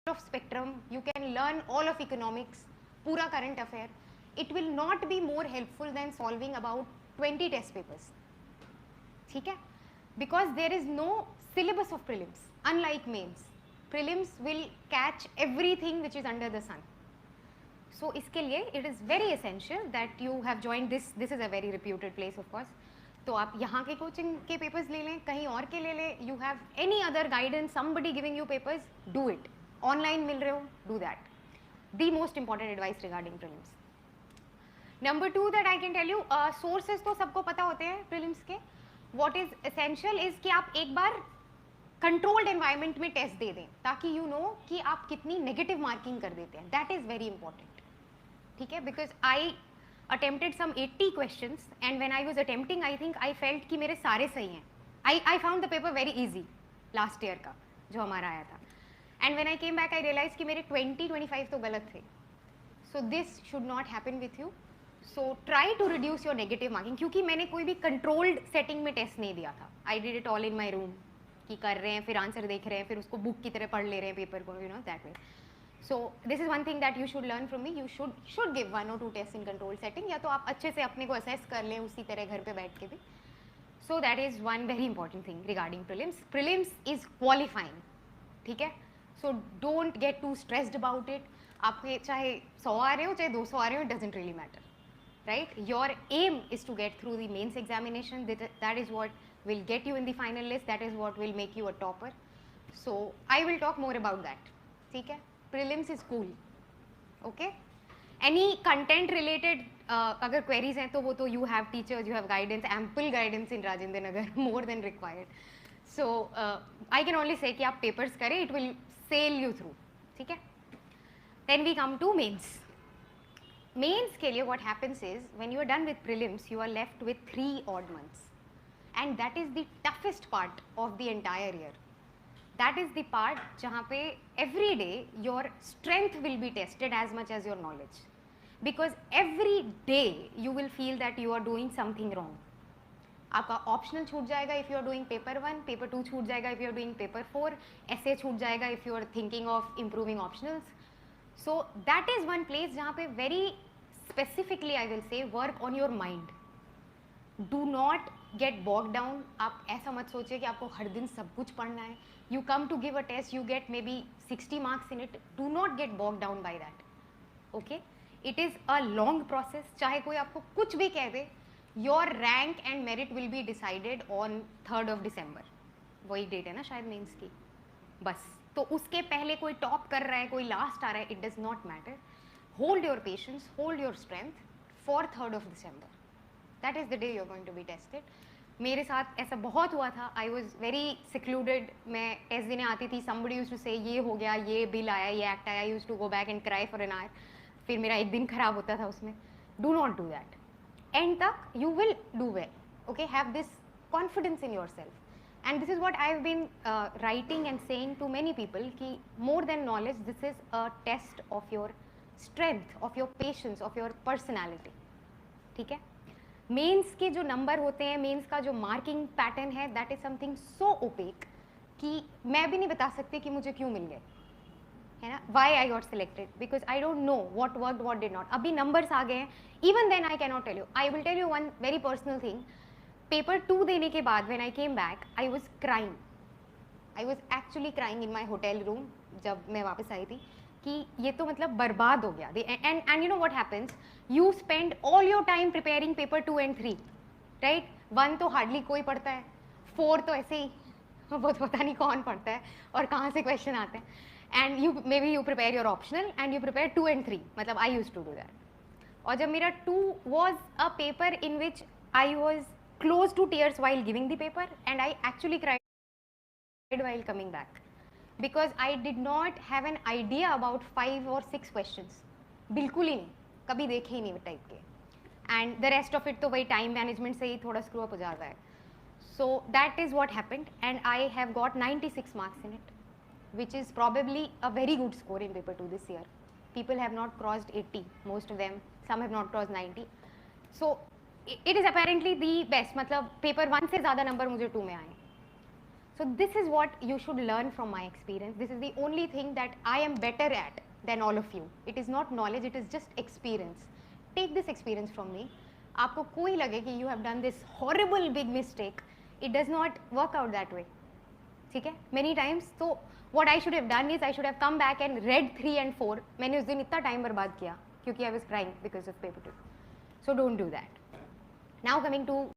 of spectrum, you can learn all of economics, pura current affair. It will not be more helpful than solving about 20 test papers. ठीक है? Because there is no syllabus of prelims, unlike mains. Prelims will catch everything which is under the sun. So इसके लिए it is very essential that you have joined this. This is a very reputed place, of course. तो आप यहाँ के coaching के papers ले लें, कहीं और के ले लें. You have any other guidance, somebody giving you papers, do it. Online मिल रहे हो, do that. The most important advice regarding prelims. Number 2 that I can tell you, sources तो सबको पता होते हैं prelims के. What is essential is कि आप एक बार controlled environment में test दे दें, ताकि you know कि आप कितनी negative marking कर देते हैं. That is very important. ठीक है? Because I attempted some 80 questions and when I was attempting, I think I felt कि मेरे सारे सही हैं. I found the paper very easy last year का जो हमारा आया था. And when I came back, I realized कि मेरे 20-25 तो गलत थे. So this should not happen with you. So try to reduce your negative marking. क्योंकि मैंने कोई भी controlled setting में test नहीं दिया था. I did it all in my room. कि कर रहे हैं, फिर आंसर देख रहे हैं, फिर उसको बुक की तरह पढ़ ले रहे हैं पेपर को, you know, that way. So this is one thing that you should learn from me. You should give 1 or 2 tests in controlled setting. या तो आप अच्छे से अपने को assess कर लें उसी तरह घर पे बैठ के भी. So that is one very important thing regarding prelims. Prelims is qualifying. ठीक है? So don't get too stressed about it. आपके चाहे 100 आ रहे हो चाहे 200 आ रहे हो, it doesn't really matter, right? Your aim is to get through the mains examination. That is what will get you in the final list. That is what will make you a topper. So I will talk more about that. ठीक है? Prelims is cool. Okay? Any content related अगर queries हैं तो वो तो you have teachers, you have guidance, ample guidance in Rajendra Nagar, more than required. So I can only say कि आप papers करें, it will sail you through. ठीक है? Then we come to mains. Mains के लिए what happens is when you are done with prelims, you are left with 3 odd months, and that is the toughest part of the entire year. That is the part जहाँ पे every day your strength will be tested as much as your knowledge, because every day you will feel that you are doing something wrong. आपका optional छूट जाएगा if you are doing paper 1, paper 2 छूट जाएगा if you are doing paper 4, essay छूट जाएगा if you are thinking of improving optionals. So that is one place जहाँ पे very specifically I will say work on your mind. Do not get bogged down. आप ऐसा मत सोचिए कि आपको हर दिन सब कुछ पढ़ना है. You come to give a test, you get maybe 60 marks in it. Do not get bogged down by that. Okay? It is a long process. चाहे कोई आपको कुछ भी कह दे, your rank and merit will be decided on 3rd of December. वही date है ना शायद मेंस की. बस तो उसके पहले कोई टॉप कर रहा है, कोई लास्ट आ रहा है, it does not matter. Hold your patience, hold your strength for 3rd of December. That is the day you are going to be tested. मेरे साथ ऐसा बहुत हुआ था. I was very secluded. मैं टेस्ट देने आती थी, somebody used to say ये हो गया, ये बिल आया, ये एक्ट आया. I use to go back and cry for an hour. फिर मेरा एक दिन खराब होता था उसमें. Do not do that. And तक you will do well. Okay? Have this confidence in yourself. And this is what I have been writing and saying to many people कि more than knowledge, this is a test of your strength, of your patience, of your personality. ठीक है? Mains के जो number होते हैं, mains का जो marking pattern है, that is something so opaque कि मैं भी नहीं बता सकती कि मुझे क्यों मिल गए, है ना. Why I got selected, because I don't know what work what did not. अभी नंबर्स आ गए हैं, even then I can not tell you. I will tell you one very personal thing. Paper 2 देने के बाद when I came back, I was crying. I was actually crying in my hotel room जब मैं वापस आई थी कि ये तो मतलब बर्बाद हो गया. And you know what happens, you spend all your time preparing paper 2 and 3, right. 1 तो हार्डली कोई पढ़ता है, 4 तो ऐसे ही वो तो पता नहीं कौन पढ़ता है और कहाँ से क्वेश्चन आते हैं. And you may be you prepare your optional and you prepare 2 and 3. मतलब I use to do that. और जब मेरा 2 was a paper in which I was close to tears while giving the paper, and I actually cried while coming back because I did not have an idea about 5 or 6 questions. बिल्कुल ही नहीं, कभी देखे ही नहीं type के. And the rest of it तो वही time management से ही थोड़ा स्क्रू अप हो जाता है. So that is what happened and I have got 96 marks in it, which is probably a very good score in paper 2 this year. People have not crossed 80, most of them. Some have not crossed 90. So it is apparently the best. मतलब paper 1 से ज़्यादा number मुझे 2 में आए. So this is what you should learn from my experience. This is the only thing that I am better at than all of you. It is not knowledge, it is just experience. Take this experience from me. आपको कोई लगे कि you have done this horrible big mistake, it does not work out that way. ठीक है? Many times, so what I should have done is I should have come back and read 3 and 4. मैंने उस दिन इतना time बर्बाद किया क्योंकि I was crying because of paper 2. So don't do that. Now coming to